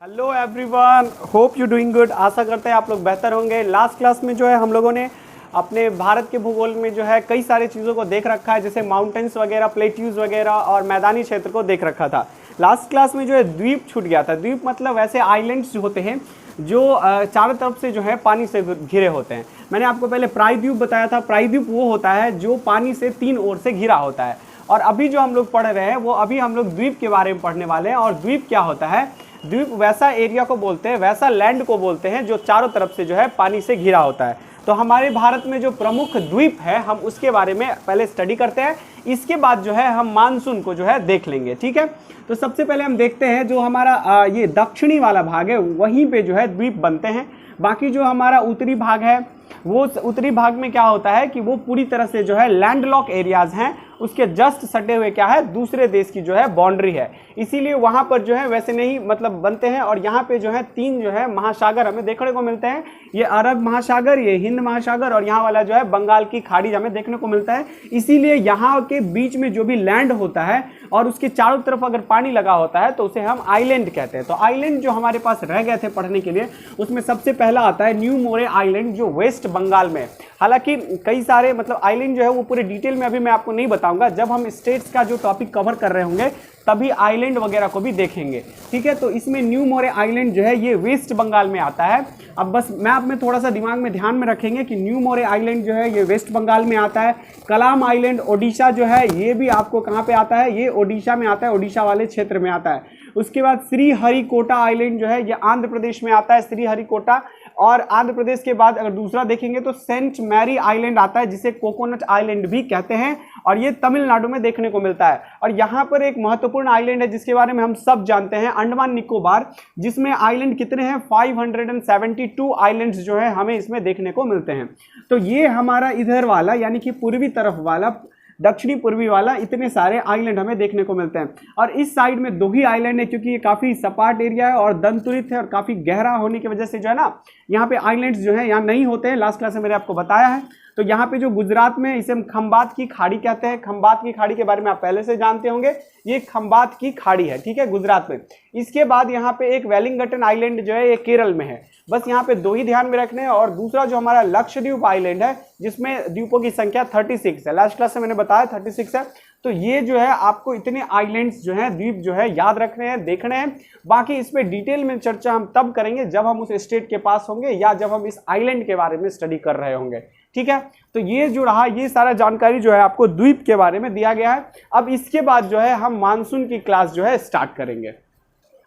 Hello everyone, hope you doing good. आशा करते हैं आप लोग बेहतर होंगे। लास्ट क्लास में जो है हम लोगों ने अपने भारत के भूगोल में जो है कई सारी चीज़ों को देख रखा है, जैसे माउंटेन्स वगैरह, प्लेट्यूज वगैरह और मैदानी क्षेत्र को देख रखा था। लास्ट क्लास में जो है द्वीप छूट गया था। द्वीप मतलब वैसे आइलैंड्स होते हैं जो चारों तरफ से जो है पानी से घिरे होते हैं। मैंने आपको पहले प्रायद्वीप बताया था। प्रायद्वीप वो होता है जो पानी से तीन ओर से घिरा होता है। और अभी जो हम लोग पढ़ रहे हैं वो अभी हम लोग द्वीप के बारे में पढ़ने वाले हैं। और द्वीप क्या होता है? द्वीप वैसा एरिया को बोलते हैं, वैसा लैंड को बोलते हैं जो चारों तरफ से जो है पानी से घिरा होता है। तो हमारे भारत में जो प्रमुख द्वीप है हम उसके बारे में पहले स्टडी करते हैं। इसके बाद जो है हम मानसून को जो है देख लेंगे, ठीक है। तो सबसे पहले हम देखते हैं जो हमारा ये दक्षिणी वाला भाग है वहीं पे जो है द्वीप बनते हैं। बाकी जो हमारा उत्तरी भाग है वो उत्तरी भाग में क्या होता है कि वो पूरी तरह से जो है लैंडलॉक एरियाज हैं, उसके जस्ट सटे हुए क्या है दूसरे देश की जो है बाउंड्री है, इसीलिए वहां पर जो है वैसे नहीं मतलब बनते हैं। और यहाँ पे जो है तीन जो है महासागर हमें देखने को मिलते हैं। ये अरब महासागर, ये हिंद महासागर और यहाँ वाला जो है बंगाल की खाड़ी हमें देखने को मिलता है। इसीलिए यहाँ के बीच में जो भी लैंड होता है और उसके चारों तरफ अगर पानी लगा होता है तो उसे हम आइलैंड कहते हैं। तो आइलैंड जो हमारे पास रह गए थे पढ़ने के लिए उसमें सबसे पहला आता है न्यू मोरे आइलैंड जो वेस्ट बंगाल में। हालांकि कई सारे मतलब आइलैंड जो है वो पूरे डिटेल में अभी मैं आपको नहीं बताऊंगा। जब हम स्टेट्स का जो टॉपिक कवर कर रहे होंगे तभी आइलैंड वगैरह को भी देखेंगे, ठीक है। तो इसमें न्यू मोरे आइलैंड जो है ये वेस्ट बंगाल में आता है। अब बस मैप में थोड़ा सा दिमाग में ध्यान में रखेंगे कि न्यू मोरे आइलैंड जो है ये वेस्ट बंगाल में आता है। कलाम आइलैंड ओडिशा जो है ये भी आपको कहाँ पे आता है? ये ओडिशा में आता है, ओडिशा वाले क्षेत्र में आता है। उसके बाद श्रीहरिकोटा आइलैंड जो है ये आंध्र प्रदेश में आता है, श्रीहरिकोटा। और आंध्र प्रदेश के बाद अगर दूसरा देखेंगे तो सेंट मैरी आइलैंड आता है जिसे कोकोनट आइलैंड भी कहते हैं और ये तमिलनाडु में देखने को मिलता है। और यहाँ पर एक महत्वपूर्ण आइलैंड है जिसके बारे में हम सब जानते हैं, अंडमान निकोबार, जिसमें आइलैंड कितने हैं? 572 आइलैंड्स जो है हमें इसमें देखने को मिलते हैं। तो ये हमारा इधर वाला यानी कि पूर्वी तरफ वाला, दक्षिणी पूर्वी वाला, इतने सारे आइलैंड हमें देखने को मिलते हैं। और इस साइड में दो ही आइलैंड है क्योंकि ये काफी सपाट एरिया है और दंतुरित है और काफी गहरा होने की वजह से जो है ना यहाँ पे आइलैंड्स जो है यहाँ नहीं होते हैं। लास्ट क्लास में मैंने आपको बताया है। तो यहाँ पे जो गुजरात में इसे हम खंबात की खाड़ी कहते हैं। खंबात की खाड़ी के बारे में आप पहले से जानते होंगे, ये खंबात की खाड़ी है, ठीक है, गुजरात में। इसके बाद यहाँ पे एक वेलिंगटन आइलैंड जो है ये केरल में है। बस यहाँ पे दो ही ध्यान में रखने हैं। और दूसरा जो हमारा लक्षद्वीप आइलैंड है जिसमें द्वीपों की संख्या 36 है। लास्ट क्लास में मैंने बताया 36 है। तो ये जो है आपको इतने आइलैंड्स जो हैं, द्वीप जो है याद रखने हैं, देखने हैं। बाकी इस पे डिटेल में चर्चा हम तब करेंगे जब हम उस स्टेट के पास होंगे या जब हम इस आइलैंड के बारे में स्टडी कर रहे होंगे, ठीक है। तो ये जो रहा ये सारा जानकारी जो है आपको द्वीप के बारे में दिया गया है। अब इसके बाद जो है हम मानसून की क्लास जो है स्टार्ट करेंगे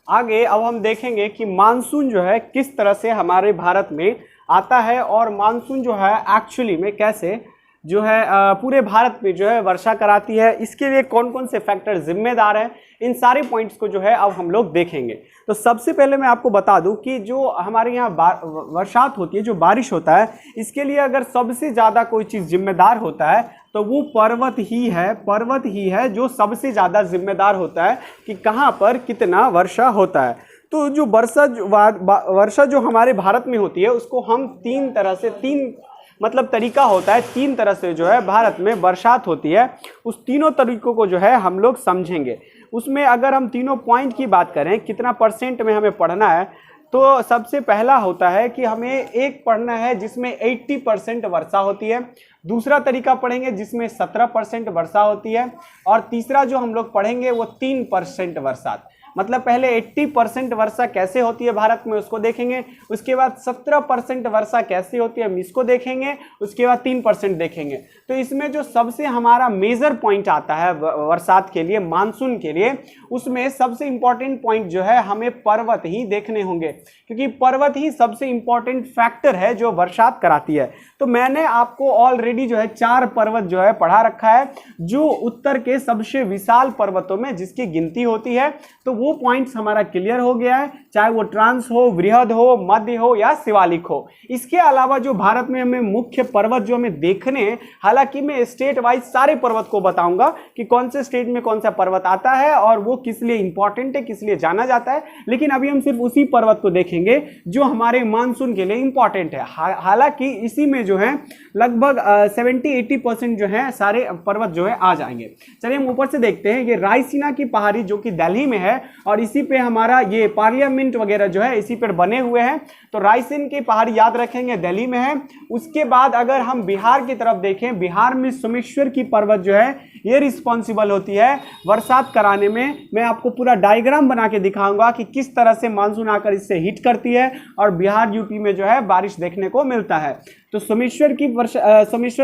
आगे। अब हम देखेंगे कि मानसून जो है किस तरह से हमारे भारत में आता है और मानसून जो है एक्चुअली में कैसे जो है पूरे भारत में जो है वर्षा कराती है, इसके लिए कौन कौन से फैक्टर जिम्मेदार हैं, इन सारे पॉइंट्स को जो है अब हम लोग देखेंगे। तो सबसे पहले मैं आपको बता दूं कि जो हमारे यहाँ बरसात होती है, जो बारिश होता है, इसके लिए अगर सबसे ज़्यादा कोई चीज़ जिम्मेदार होता है तो वो पर्वत ही है। पर्वत ही है जो सबसे ज़्यादा जिम्मेदार होता है कि कहाँ पर कितना वर्षा होता है। तो जो वर्षा जो हमारे भारत में होती है उसको हम तीन तरह से, तीन मतलब तरीका होता है, तीन तरह से जो है भारत में बरसात होती है। उस तीनों तरीकों को जो है हम लोग समझेंगे। उसमें अगर हम तीनों पॉइंट की बात करें कितना परसेंट में हमें पढ़ना है, तो सबसे पहला होता है कि हमें एक पढ़ना है जिसमें 80% वर्षा होती है। दूसरा तरीका पढ़ेंगे जिसमें 17% वर्षा होती है। और तीसरा जो हम लोग पढ़ेंगे वो 3% बरसात। मतलब पहले 80% वर्षा कैसे होती है भारत में उसको देखेंगे, उसके बाद 17% वर्षा कैसे होती है हम इसको देखेंगे, उसके बाद 3% देखेंगे। तो इसमें जो सबसे हमारा मेजर पॉइंट आता है बरसात के लिए, मानसून के लिए, उसमें सबसे इंपॉर्टेंट पॉइंट जो है हमें पर्वत ही देखने होंगे क्योंकि पर्वत ही सबसे इंपॉर्टेंट फैक्टर है जो बरसात कराती है। तो मैंने आपको ऑलरेडी जो है 4 पर्वत जो है पढ़ा रखा है जो उत्तर के सबसे विशाल पर्वतों में जिसकी गिनती होती है। तो वो पॉइंट्स हमारा क्लियर हो गया है, चाहे वो ट्रांस हो, वृहद हो, मध्य हो या शिवालिक हो। इसके अलावा जो भारत में हमें मुख्य पर्वत जो हमें देखने हैं, हालांकि मैं स्टेट वाइज सारे पर्वत को बताऊंगा कि कौन से स्टेट में कौन सा पर्वत आता है और वो किस लिए इंपॉर्टेंट है, किस लिए जाना जाता है, लेकिन अभी हम सिर्फ उसी पर्वत को देखेंगे जो हमारे मानसून के लिए इंपॉर्टेंट है। हालांकि इसी में जो है लगभग 70-80% जो है सारे पर्वत जो है आ जाएंगे। चलिए हम ऊपर से देखते हैं। ये रायसीना की पहाड़ी जो कि दिल्ली में है और इसी पे हमारा ये पार्लियामेंट वगैरह जो है इसी पर बने हुए हैं। तो रायसेन की पहाड़ी याद रखेंगे दिल्ली में है। उसके बाद अगर हम बिहार की तरफ देखें, बिहार में सोमेश्वर की पर्वत जो है ये रिस्पॉन्सिबल होती है बरसात कराने में। मैं आपको पूरा डायग्राम बना के दिखाऊंगा कि किस तरह से मानसून आकर इससे हिट करती है और बिहार यूपी में जो है बारिश देखने को मिलता है। तो सोमेश्वर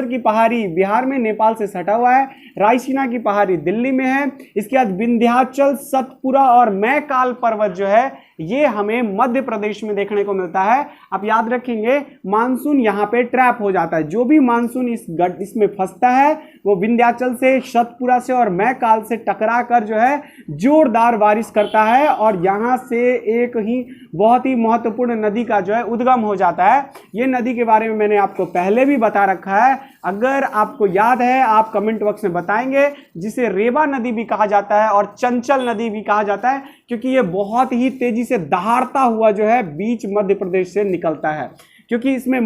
की पहाड़ी बिहार में नेपाल से सटा हुआ है। रायसीना की पहाड़ी दिल्ली में है। इसके बाद विंध्याचल, सतपुरा और मैकाल पर्वत जो है ये हमें मध्य प्रदेश में देखने को मिलता है। आप याद रखेंगे मानसून यहाँ पे ट्रैप हो जाता है। जो भी मानसून इसमें फंसता है वो विंध्याचल से, सतपुरा से और मैकाल से टकरा कर जो है जोरदार बारिश करता है और यहाँ से एक ही बहुत ही महत्वपूर्ण नदी का जो है उद्गम हो जाता है। ये नदी के बारे में मैंने आपको पहले भी बता रखा है, अगर आपको याद है आप कमेंट बॉक्स में बताएंगे, जिसे रेवा नदी भी कहा जाता है और चंचल नदी भी कहा जाता है, क्योंकि ये बहुत ही तेजी से दहाड़ता हुआ जो है बीच मध्य प्रदेश से निकलता है। क्योंकि इसमें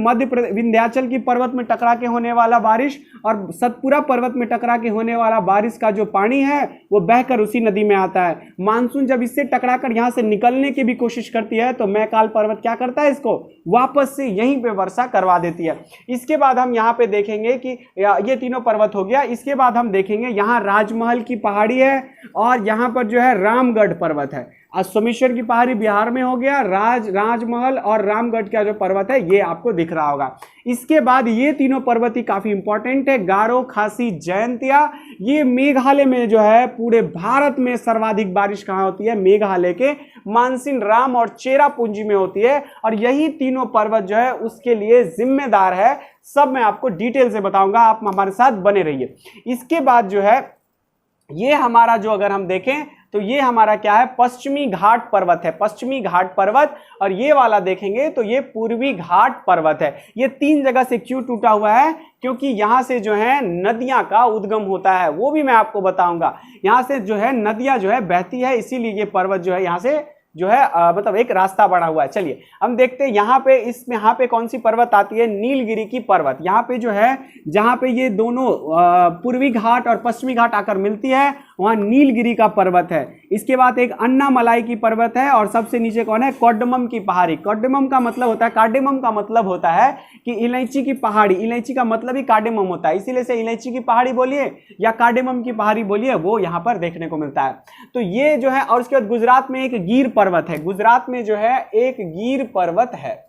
विंध्याचल की पर्वत में टकरा के होने वाला बारिश और सतपुरा पर्वत में टकरा के होने वाला बारिश का जो पानी है वो बहकर उसी नदी में आता है। मानसून जब इससे टकराकर यहाँ से निकलने की भी कोशिश करती है तो मैकाल पर्वत क्या करता है, इसको वापस से यहीं पे वर्षा करवा देती है। इसके बाद हम यहाँ पे देखेंगे कि ये तीनों पर्वत हो गया। इसके बाद हम देखेंगे यहाँ राजमहल की पहाड़ी है और यहाँ पर जो है रामगढ़ पर्वत है। सोमेश्वर की पहाड़ी बिहार में हो गया, राजमहल और रामगढ़ का जो पर्वत है ये आपको दिख रहा होगा। इसके बाद ये तीनों पर्वत ही काफी इंपॉर्टेंट है। गारो, खासी, जयंतिया, ये मेघालय में जो है पूरे भारत में सर्वाधिक बारिश कहाँ होती है, मेघालय के मानसिन राम और चेरापूंजी में होती है और यही तीनों पर्वत जो है उसके लिए जिम्मेदार है। सब मैं आपको डिटेल से बताऊंगा, आप हमारे साथ बने रहिए। इसके बाद जो है ये हमारा जो अगर हम देखें तो ये हमारा क्या है, पश्चिमी घाट पर्वत है, पश्चिमी घाट पर्वत। और ये वाला देखेंगे तो ये पूर्वी घाट पर्वत है। ये तीन जगह से क्यों टूटा हुआ है, क्योंकि यहां से जो है नदियां का उद्गम होता है, वो भी मैं आपको बताऊंगा। यहां से जो है नदियां जो है बहती है, इसीलिए ये पर्वत जो है यहां से जो है मतलब एक रास्ता बना हुआ है। चलिए हम देखते हैं यहाँ पे यहाँ पे कौन सी पर्वत आती है, नीलगिरी की पर्वत। यहाँ पे जो है जहाँ पे ये दोनों पूर्वी घाट और पश्चिमी घाट आकर मिलती है वहाँ नीलगिरी का पर्वत है। इसके बाद एक अन्नामलाई की पर्वत है और सबसे नीचे कौन है, कार्डेमम की पहाड़ी। कार्डेमम का मतलब होता है, कार्डेमम का मतलब होता है कि इलायची की पहाड़ी, इलायची का मतलब ही कार्डेमम होता है, इसीलिए से इलायची की पहाड़ी बोलिए या कार्डेमम की पहाड़ी बोलिए, वो यहाँ पर देखने को मिलता है। तो ये जो है, और उसके बाद गुजरात में एक गिर पर्वत है, गुजरात में जो है एक गिर पर्वत है।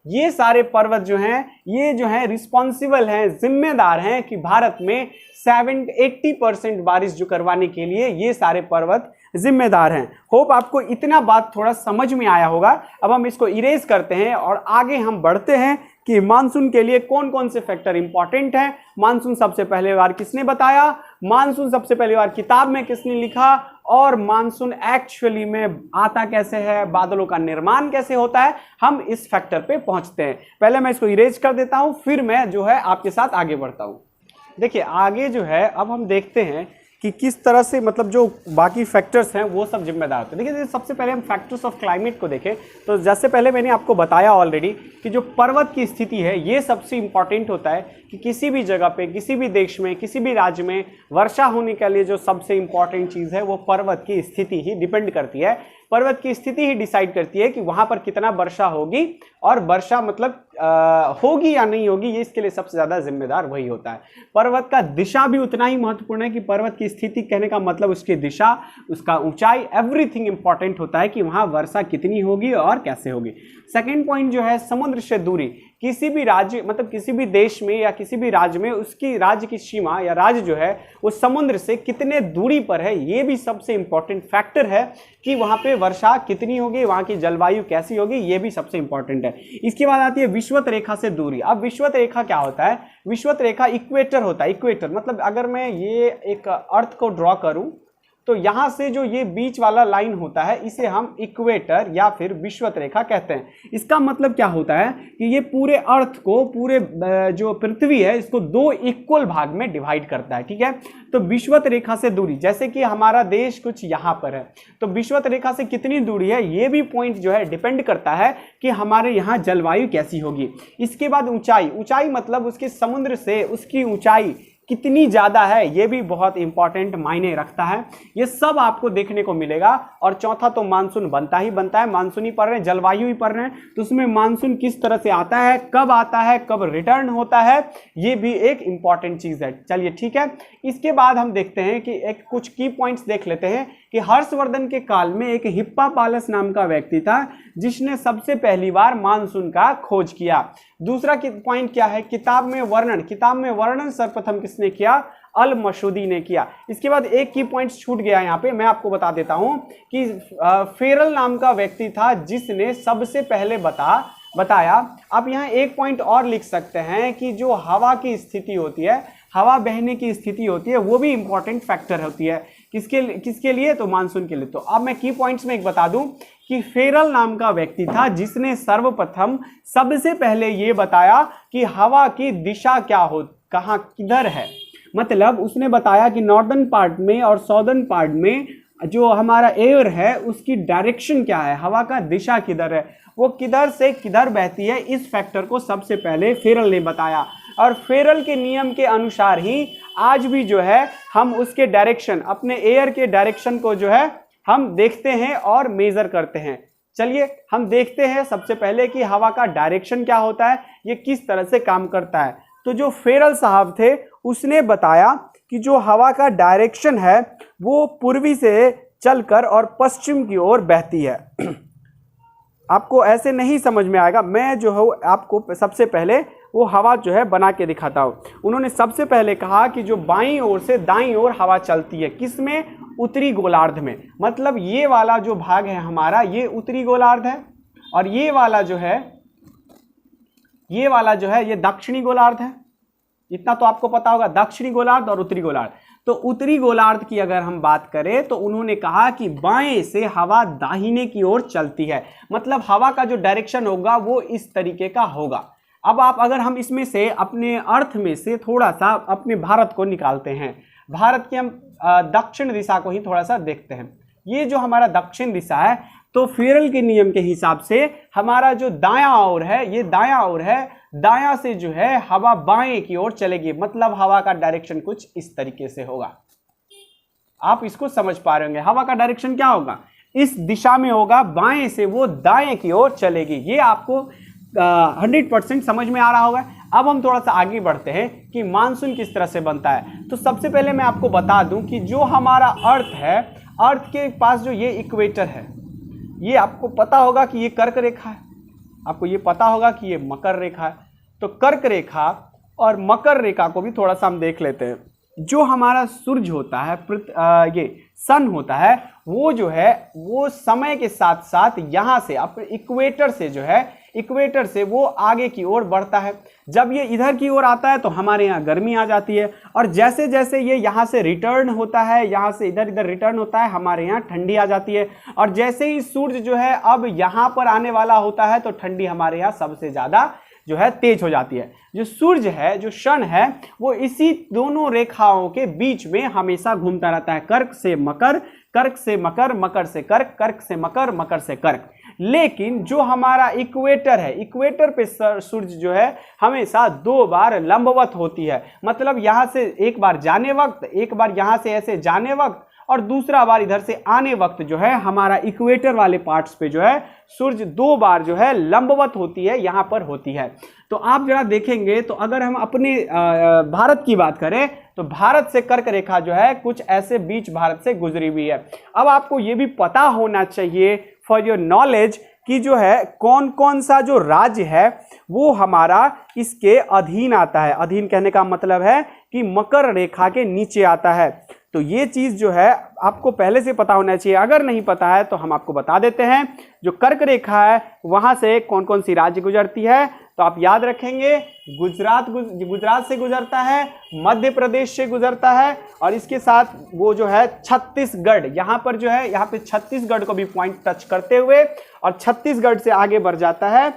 ये सारे पर्वत जो हैं ये जो है रिस्पॉन्सिबल हैं, जिम्मेदार हैं कि भारत में 80% बारिश जो करवाने के लिए ये सारे पर्वत जिम्मेदार हैं। होप आपको इतना बात थोड़ा समझ में आया होगा। अब हम इसको इरेज करते हैं और आगे हम बढ़ते हैं कि मानसून के लिए कौन कौन से फैक्टर इंपॉर्टेंट हैं। मानसून सबसे पहले बार किसने बताया, मानसून सबसे पहली बार किताब में किसने लिखा, और मानसून एक्चुअली में आता कैसे है, बादलों का निर्माण कैसे होता है, हम इस फैक्टर पे पहुंचते हैं। पहले मैं इसको इरेज कर देता हूं, फिर मैं जो है आपके साथ आगे बढ़ता हूं। देखिए आगे जो है अब हम देखते हैं कि किस तरह से मतलब जो बाकी फैक्टर्स हैं वो सब जिम्मेदार होते हैं। देखिए सबसे पहले हम फैक्टर्स ऑफ क्लाइमेट को देखें तो जैसे पहले मैंने आपको बताया ऑलरेडी कि जो पर्वत की स्थिति है ये सबसे इंपॉर्टेंट होता है कि किसी भी जगह पे, किसी भी देश में, किसी भी राज्य में वर्षा होने के लिए जो सबसे इंपॉर्टेंट चीज़ है वो पर्वत की स्थिति ही डिपेंड करती है। पर्वत की स्थिति ही डिसाइड करती है कि वहां पर कितना वर्षा होगी, और वर्षा मतलब होगी या नहीं होगी, ये इसके लिए सबसे ज्यादा जिम्मेदार वही होता है। पर्वत का दिशा भी उतना ही महत्वपूर्ण है कि पर्वत की स्थिति कहने का मतलब उसकी दिशा, उसका ऊंचाई, एवरीथिंग इंपॉर्टेंट होता है कि वहां वर्षा कितनी होगी और कैसे होगी। सेकेंड पॉइंट जो है समुद्र से दूरी, किसी भी राज्य मतलब किसी भी देश में या किसी भी राज्य में उसकी राज्य की सीमा या राज्य जो है वो समुद्र से कितने दूरी पर है, ये भी सबसे इंपॉर्टेंट फैक्टर है कि वहां पे वर्षा कितनी होगी, वहां की जलवायु कैसी होगी, ये भी सबसे इंपॉर्टेंट है। इसके बाद आती है विषुवत रेखा से दूरी। अब विषुवत रेखा क्या होता है, विषुवत रेखा इक्वेटर होता है। इक्वेटर मतलब अगर मैं ये एक अर्थ को ड्रॉ करूं तो यहां से जो ये बीच वाला लाइन होता है इसे हम इक्वेटर या फिर विषुवत रेखा कहते हैं। इसका मतलब क्या होता है कि ये पूरे अर्थ को, पूरे जो पृथ्वी है इसको दो इक्वल भाग में डिवाइड करता है, ठीक है। तो विषुवत रेखा से दूरी, जैसे कि हमारा देश कुछ यहां पर है तो विषुवत रेखा से कितनी दूरी है ये भी पॉइंट जो है डिपेंड करता है कि हमारे यहाँ जलवायु कैसी होगी। इसके बाद ऊंचाई, ऊंचाई मतलब उसके समुद्र से उसकी ऊंचाई कितनी ज़्यादा है ये भी बहुत इंपॉर्टेंट मायने रखता है। ये सब आपको देखने को मिलेगा। और चौथा तो मानसून बनता ही बनता है, मानसून ही पढ़ रहे हैं, जलवायु ही पढ़ रहे हैं, तो उसमें मानसून किस तरह से आता है, कब रिटर्न होता है, ये भी एक इंपॉर्टेंट चीज़ है। चलिए ठीक है, इसके बाद हम देखते हैं कि एक कुछ की पॉइंट्स देख लेते हैं कि हर्षवर्धन के काल में एक हिप्पापालस नाम का व्यक्ति था जिसने सबसे पहली बार मानसून का खोज किया। दूसरा पॉइंट क्या है, किताब में वर्णन सर्वप्रथम किसने किया, अल मसूदी ने किया। इसके बाद एक की पॉइंट छूट गया यहाँ पे, मैं आपको बता देता हूँ कि फेरल नाम का व्यक्ति था जिसने सबसे पहले बताया। आप यहाँ एक पॉइंट और लिख सकते हैं कि जो हवा की स्थिति होती है, हवा बहने की स्थिति होती है, वो भी इंपॉर्टेंट फैक्टर होती है। किसके लिए, तो मानसून के लिए। तो अब मैं की पॉइंट्स में एक बता दूं कि फेरल नाम का व्यक्ति था जिसने सर्वप्रथम सबसे पहले ये बताया कि हवा की दिशा क्या कहाँ किधर है। मतलब उसने बताया कि नॉर्दर्न पार्ट में और साउदर्न पार्ट में जो हमारा एयर है उसकी डायरेक्शन क्या है, हवा का दिशा किधर है, वो किधर से किधर बहती है, इस फैक्टर को सबसे पहले फेरल ने बताया। और फेरल के नियम के अनुसार ही आज भी जो है हम उसके डायरेक्शन, अपने एयर के डायरेक्शन को जो है हम देखते हैं और मेजर करते हैं। चलिए हम देखते हैं सबसे पहले कि हवा का डायरेक्शन क्या होता है, ये किस तरह से काम करता है। तो जो फेरल साहब थे उसने बताया कि जो हवा का डायरेक्शन है वो पूर्वी से चलकर और पश्चिम की ओर बहती है। आपको ऐसे नहीं समझ में आएगा, मैं जो हूँ आपको सबसे पहले वो हवा जो है बना के दिखाता हूँ। उन्होंने सबसे पहले कहा कि जो बाईं ओर से दाईं ओर हवा चलती है, किसमें, उत्तरी गोलार्ध में। मतलब ये वाला जो भाग है हमारा, ये उत्तरी गोलार्ध है, और ये वाला जो है ये दक्षिणी गोलार्ध है। इतना तो आपको पता होगा, दक्षिणी गोलार्ध और उत्तरी गोलार्ध। तो उत्तरी गोलार्ध की अगर हम बात करें तो उन्होंने कहा कि बाएं से हवा दाहिने की ओर चलती है। मतलब हवा का जो डायरेक्शन होगा वो इस तरीके का होगा। अब अगर हम इसमें से अपने अर्थ में से थोड़ा सा अपने भारत को निकालते हैं, भारत की हम दक्षिण दिशा को ही थोड़ा सा देखते हैं। ये जो हमारा दक्षिण दिशा है, तो फेरल के नियम के हिसाब से हमारा जो दायां ओर है, ये दायां ओर है, दायां से जो है हवा बाएं की ओर चलेगी। मतलब हवा का डायरेक्शन कुछ इस तरीके से होगा। आप इसको समझ पा रहे होंगे, हवा का डायरेक्शन क्या होगा, इस दिशा में होगा, बाएं से वो दाएं की ओर चलेगी। ये आपको 100% समझ में आ रहा होगा। अब हम थोड़ा सा आगे बढ़ते हैं कि मानसून किस तरह से बनता है। तो सबसे पहले मैं आपको बता दूं कि जो हमारा अर्थ है, अर्थ के पास जो ये इक्वेटर है, ये आपको पता होगा कि ये कर्क रेखा है, आपको ये पता होगा कि ये मकर रेखा है। तो कर्क रेखा और मकर रेखा को भी थोड़ा सा हम देख लेते हैं। जो हमारा सूरज होता है, ये सन होता है, वो जो है वो समय के साथ साथ यहाँ से अपने इक्वेटर से वो आगे की ओर बढ़ता है। जब ये इधर की ओर आता है तो हमारे यहाँ गर्मी आ जाती है, और जैसे जैसे ये यहाँ से रिटर्न होता है, यहाँ से इधर रिटर्न होता है, हमारे यहाँ ठंडी आ जाती है। और जैसे ही सूरज जो है अब यहाँ पर आने वाला होता है तो ठंडी हमारे यहाँ सबसे ज़्यादा जो है तेज हो जाती है। जो सूर्य है, जो सन है, वो इसी दोनों रेखाओं के बीच में हमेशा घूमता रहता है, कर्क से मकर, कर्क से मकर, मकर से कर्क, कर्क से मकर, मकर से कर्क। लेकिन जो हमारा इक्वेटर है, इक्वेटर पे सूर्य जो है हमेशा 2 बार लंबवत होती है। मतलब यहाँ से एक बार जाने वक्त, एक बार यहाँ से ऐसे जाने वक्त, और दूसरा बार इधर से आने वक्त जो है हमारा इक्वेटर वाले पार्ट्स पे जो है सूर्य 2 बार जो है लंबवत होती है, यहाँ पर होती है। तो आप जरा देखेंगे तो अगर हम अपने भारत की बात करें तो भारत से कर्क रेखा जो है कुछ ऐसे बीच भारत से गुजरी हुई है। अब आपको ये भी पता होना चाहिए फॉर योर नॉलेज कि जो है कौन कौन सा जो राज्य है वो हमारा इसके अधीन आता है। अधीन कहने का मतलब है कि मकर रेखा के नीचे आता है। तो ये चीज़ जो है आपको पहले से पता होना चाहिए। अगर नहीं पता है तो हम आपको बता देते हैं। जो कर्क रेखा है वहाँ से कौन कौन सी राज्य गुजरती है, तो आप याद रखेंगे गुजरात से गुजरता है, मध्य प्रदेश से गुजरता है, और इसके साथ वो जो है छत्तीसगढ़, यहाँ पर जो है यहाँ पे छत्तीसगढ़ को भी पॉइंट टच करते हुए और छत्तीसगढ़ से आगे बढ़ जाता है,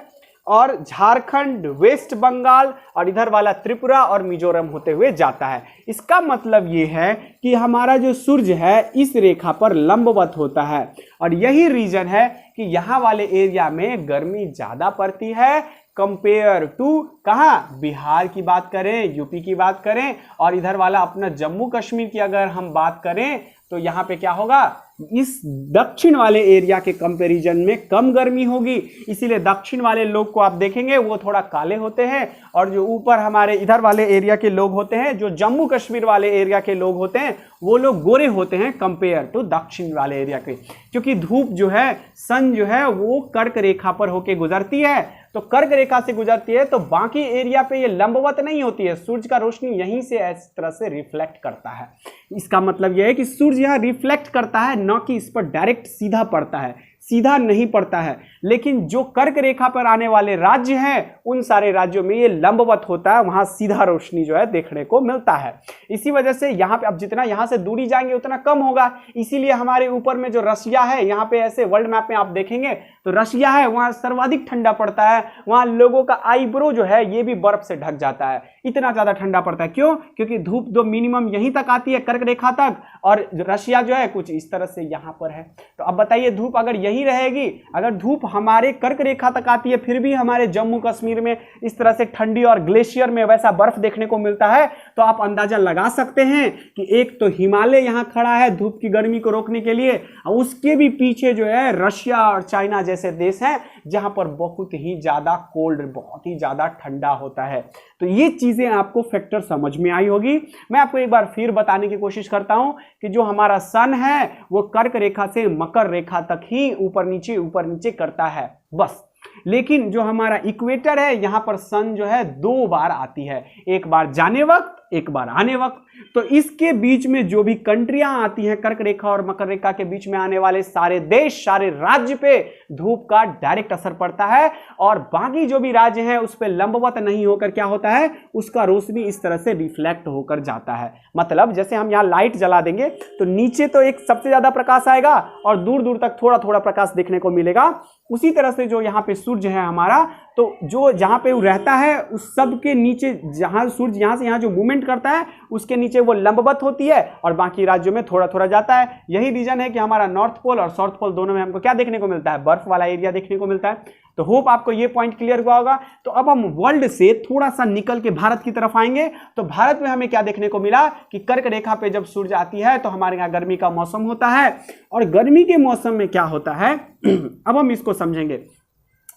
और झारखंड, वेस्ट बंगाल और इधर वाला त्रिपुरा और मिजोरम होते हुए जाता है। इसका मतलब ये है कि हमारा जो सूर्य है इस रेखा पर लंबवत होता है, और यही रीजन है कि यहाँ वाले एरिया में गर्मी ज्यादा पड़ती है कंपेयर टू कहाँ, बिहार की बात करें, यूपी की बात करें, और इधर वाला अपना जम्मू कश्मीर की अगर हम बात करें तो यहाँ पे क्या होगा, इस दक्षिण वाले एरिया के कंपैरिजन में कम गर्मी होगी। इसीलिए दक्षिण वाले लोग को आप देखेंगे वो थोड़ा काले होते हैं, और जो ऊपर हमारे इधर वाले एरिया के लोग होते हैं, जो जम्मू कश्मीर वाले एरिया के लोग होते हैं, वो लोग गोरे होते हैं कंपेयर टू दक्षिण वाले एरिया के। क्योंकि धूप जो है, सन जो है वो कर्क रेखा पर होके गुजरती है, तो कर्क रेखा से गुजरती है तो बाकी एरिया पे ये लंबवत नहीं होती है, सूरज का रोशनी यहीं से इस तरह से रिफ्लेक्ट करता है। इसका मतलब यह है कि सूरज यहाँ रिफ्लेक्ट करता है, न कि इस पर डायरेक्ट सीधा पड़ता है, सीधा नहीं पड़ता है। लेकिन जो कर्क रेखा पर आने वाले राज्य हैं उन सारे राज्यों में ये लंबवत होता है, वहां सीधा रोशनी जो है देखने को मिलता है। इसी वजह से यहाँ पे अब जितना यहाँ से दूरी जाएंगे उतना कम होगा। इसीलिए हमारे ऊपर में जो रशिया है, यहाँ पे ऐसे वर्ल्ड मैप में आप देखेंगे तो रशिया है, वहां सर्वाधिक ठंडा पड़ता है, वहां लोगों का आईब्रो जो है ये भी बर्फ से ढक जाता है, इतना ज्यादा ठंडा पड़ता है। क्यों? क्योंकि धूप जो मिनिमम यहीं तक आती है कर्क रेखा तक, और रशिया जो है कुछ इस तरह से यहां पर है। तो अब बताइए धूप अगर यही रहेगी, अगर धूप हमारे कर्क रेखा तक आती है फिर भी हमारे जम्मू कश्मीर में इस तरह से ठंडी और ग्लेशियर में वैसा बर्फ देखने को मिलता है, तो आप अंदाजा लगा सकते हैं कि एक तो हिमालय यहां खड़ा है धूप की गर्मी को रोकने के लिए, और उसके भी पीछे जो है रशिया और चाइना जैसे देश हैं जहां पर बहुत ही ज्यादा कोल्ड, बहुत ही ज्यादा ठंडा होता है। तो ये चीजें आपको फैक्टर समझ में आई होगी। मैं आपको एक बार फिर बताने की कोशिश करता हूं कि जो हमारा सन है वो कर्क रेखा से मकर रेखा तक ही ऊपर नीचे करता है बस। लेकिन जो हमारा इक्वेटर है यहां पर सन जो है 2 बार आती है, एक बार जाने वक्त, एक बार आने वक्त। तो इसके बीच में जो भी कंट्रियां आती हैं कर्क रेखा और मकर रेखा के बीच में आने वाले सारे देश, सारे राज्य पे धूप का डायरेक्ट असर पड़ता है, और बाकी जो भी राज्य हैं उस पे लंबवत नहीं होकर क्या होता है, उसका रोशनी इस तरह से रिफ्लेक्ट होकर जाता है। मतलब जैसे हम यहां लाइट जला देंगे तो नीचे तो एक सबसे ज्यादा प्रकाश आएगा और दूर दूर तक थोड़ा थोड़ा प्रकाश देखने को मिलेगा। उसी तरह से जो यहाँ पे सूर्य है हमारा, तो जो जहां पे वो रहता है उस सब के नीचे, जहां सूर्य यहां से यहां जो मूवमेंट करता है उसके नीचे वो लंबवत होती है और बाकी राज्यों में थोड़ा थोड़ा जाता है। यही रीजन है कि हमारा नॉर्थ पोल और साउथ पोल दोनों में हमको क्या देखने को मिलता है, बर्फ वाला एरिया देखने को मिलता है। तो होप आपको ये पॉइंट क्लियर हुआ होगा। तो अब हम वर्ल्ड से थोड़ा सा निकल के भारत की तरफ आएंगे। तो भारत में हमें क्या देखने को मिला कि कर्क रेखा पे जब सूर्य आती है तो हमारे यहाँ गर्मी का मौसम होता है, और गर्मी के मौसम में क्या होता है अब हम इसको समझेंगे।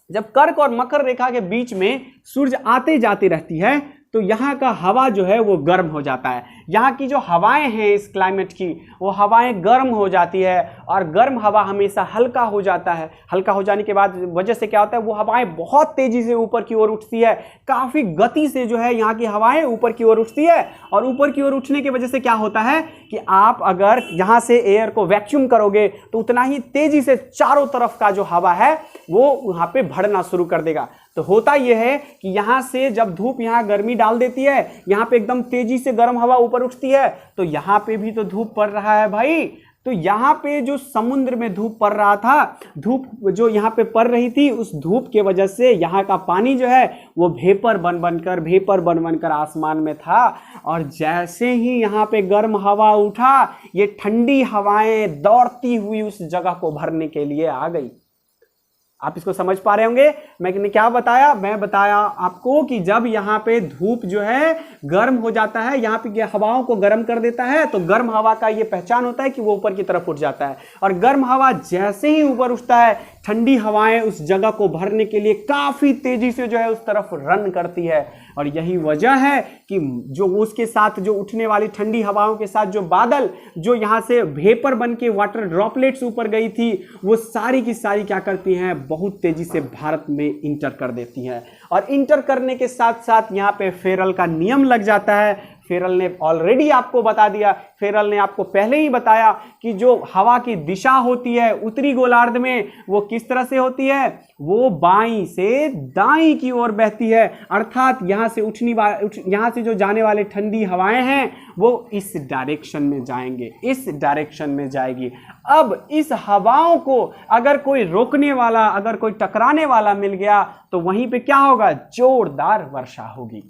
जब कर्क और मकर रेखा के बीच में सूर्य आते जाते रहती है तो यहाँ का हवा जो है वो गर्म हो जाता है। यहाँ की जो हवाएं हैं इस क्लाइमेट की, वो हवाएं गर्म हो जाती है, और गर्म हवा हमेशा हल्का हो जाता है। हल्का हो जाने के बाद वजह से क्या होता है, वो हवाएं बहुत तेजी से ऊपर की ओर उठती है, काफ़ी गति से जो है यहाँ की हवाएं ऊपर की ओर उठती है। और ऊपर की ओर उठने की वजह से क्या होता है कि आप अगर यहाँ से एयर को वैक्यूम करोगे तो उतना ही तेजी से चारों तरफ का जो हवा है वो वहाँ पे भरना शुरू कर देगा। तो होता यह है कि यहाँ से जब धूप यहाँ गर्मी डाल देती है, यहाँ पे एकदम तेजी से गर्म हवा ऊपर उठती है, तो यहाँ पे भी तो धूप पड़ रहा है भाई। तो यहाँ पे जो समुद्र में धूप पड़ रहा था, धूप जो यहाँ पे पड़ रही थी, उस धूप के वजह से यहाँ का पानी जो है वो भेपर बन बनकर आसमान में था। और जैसे ही यहाँ पे गर्म हवा उठा, ये ठंडी हवाएं दौड़ती हुई उस जगह को भरने के लिए आ गई। आप इसको समझ पा रहे होंगे मैंने क्या बताया? मैं बताया आपको कि जब यहाँ पे धूप जो है गर्म हो जाता है, यहाँ पे हवाओं को गर्म कर देता है, तो गर्म हवा का ये पहचान होता है कि वो ऊपर की तरफ उठ जाता है। और गर्म हवा जैसे ही ऊपर उठता है, ठंडी हवाएं उस जगह को भरने के लिए काफी तेजी से जो है उस तरफ रन करती है। और यही वजह है कि जो उसके साथ जो उठने वाली ठंडी हवाओं के साथ जो बादल, जो यहाँ से वेपर बन के वाटर ड्रॉपलेट्स ऊपर गई थी, वो सारी की सारी क्या करती हैं, बहुत तेजी से भारत में इंटर कर देती हैं। और इंटर करने के साथ साथ यहाँ पे फेरल का नियम लग जाता है। फेरल ने ऑलरेडी आपको बता दिया, फेरल ने आपको पहले ही बताया कि जो हवा की दिशा होती है उत्तरी गोलार्ध में, वो किस तरह से होती है, वो बाईं से दाईं की ओर बहती है। अर्थात यहाँ से जो जाने वाले ठंडी हवाएं हैं वो इस डायरेक्शन में जाएंगे, इस डायरेक्शन में जाएगी। अब इस हवाओं को अगर कोई रोकने वाला, अगर कोई टकराने वाला मिल गया तो वहीं पे क्या होगा, जोरदार वर्षा होगी।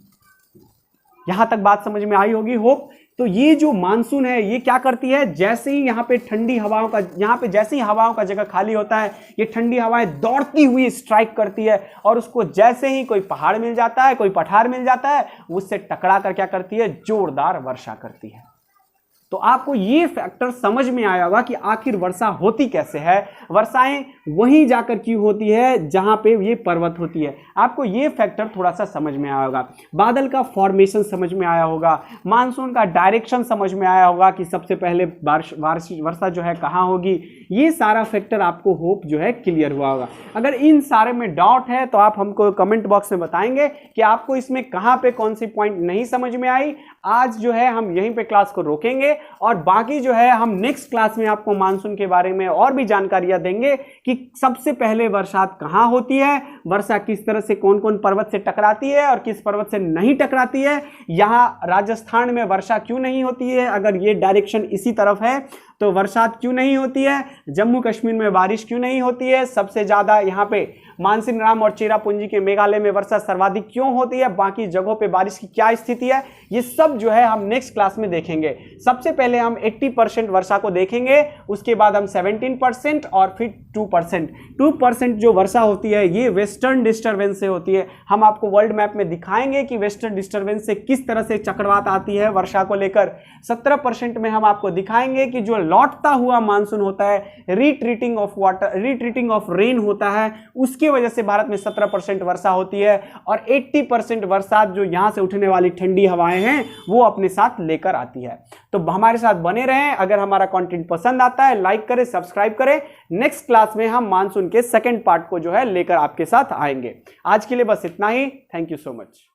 यहां तक बात समझ में आई होगी होप। तो ये जो मानसून है ये क्या करती है, जैसे ही यहाँ पे ठंडी हवाओं का, यहाँ पे जैसे ही हवाओं का जगह खाली होता है, ये ठंडी हवाएं दौड़ती हुई स्ट्राइक करती है और उसको जैसे ही कोई पहाड़ मिल जाता है, कोई पठार मिल जाता है, उससे टकरा कर क्या करती है, जोरदार वर्षा करती है। तो आपको ये फैक्टर समझ में आया होगा कि आखिर वर्षा होती कैसे है। वर्षाएं वहीं जाकर क्यों होती है जहां पे ये पर्वत होती है। आपको ये फैक्टर थोड़ा सा समझ में आया होगा, बादल का फॉर्मेशन समझ में आया होगा, मानसून का डायरेक्शन समझ में आया होगा कि सबसे पहले वर्षा जो है कहाँ होगी। ये सारा फैक्टर आपको होप जो है क्लियर हुआ होगा। अगर इन सारे में डाउट है तो आप हमको कमेंट बॉक्स में बताएंगे कि आपको इसमें कहाँ पे कौन सी पॉइंट नहीं समझ में आई। आज जो है हम यहीं पे क्लास को रोकेंगे और बाकी जो है हम नेक्स्ट क्लास में आपको मानसून के बारे में और भी जानकारियां देंगे कि सबसे पहले बरसात कहाँ होती है, वर्षा किस तरह से कौन कौन पर्वत से टकराती है और किस पर्वत से नहीं टकराती है, यहाँ राजस्थान में वर्षा क्यों नहीं होती है, अगर ये डायरेक्शन इसी तरफ है तो बरसात क्यों नहीं होती है, जम्मू कश्मीर में बारिश क्यों नहीं होती है, सबसे ज्यादा यहाँ पे मानसीनराम और चेरापूंजी के मेघालय में वर्षा सर्वाधिक क्यों होती है, बाकी जगहों पे बारिश की क्या स्थिति है, ये सब जो है हम नेक्स्ट क्लास में देखेंगे। सबसे पहले हम 80% वर्षा को देखेंगे, उसके बाद हम 17% और फिर 2% जो वर्षा होती है ये वेस्टर्न डिस्टर्बेंस से होती है। हम आपको वर्ल्ड मैप में दिखाएंगे कि वेस्टर्न डिस्टर्बेंस से किस तरह से चक्रवात आती है वर्षा को लेकर। 17% में हम आपको दिखाएंगे कि जो लौटता हुआ मानसून होता है, रिट्रीटिंग ऑफ रेन होता है, उसके वजह से भारत में 17% वर्षा होती है और 80% बरसात जो यहां से उठने वाली ठंडी हवाएं हैं वो अपने साथ लेकर आती है। तो हमारे साथ बने रहें। अगर हमारा कंटेंट पसंद आता है लाइक करें, सब्सक्राइब करें। नेक्स्ट क्लास में हम मानसून के सेकंड पार्ट को जो है लेकर आपके साथ आएंगे। आज के लिए बस इतना ही। Thank you so much.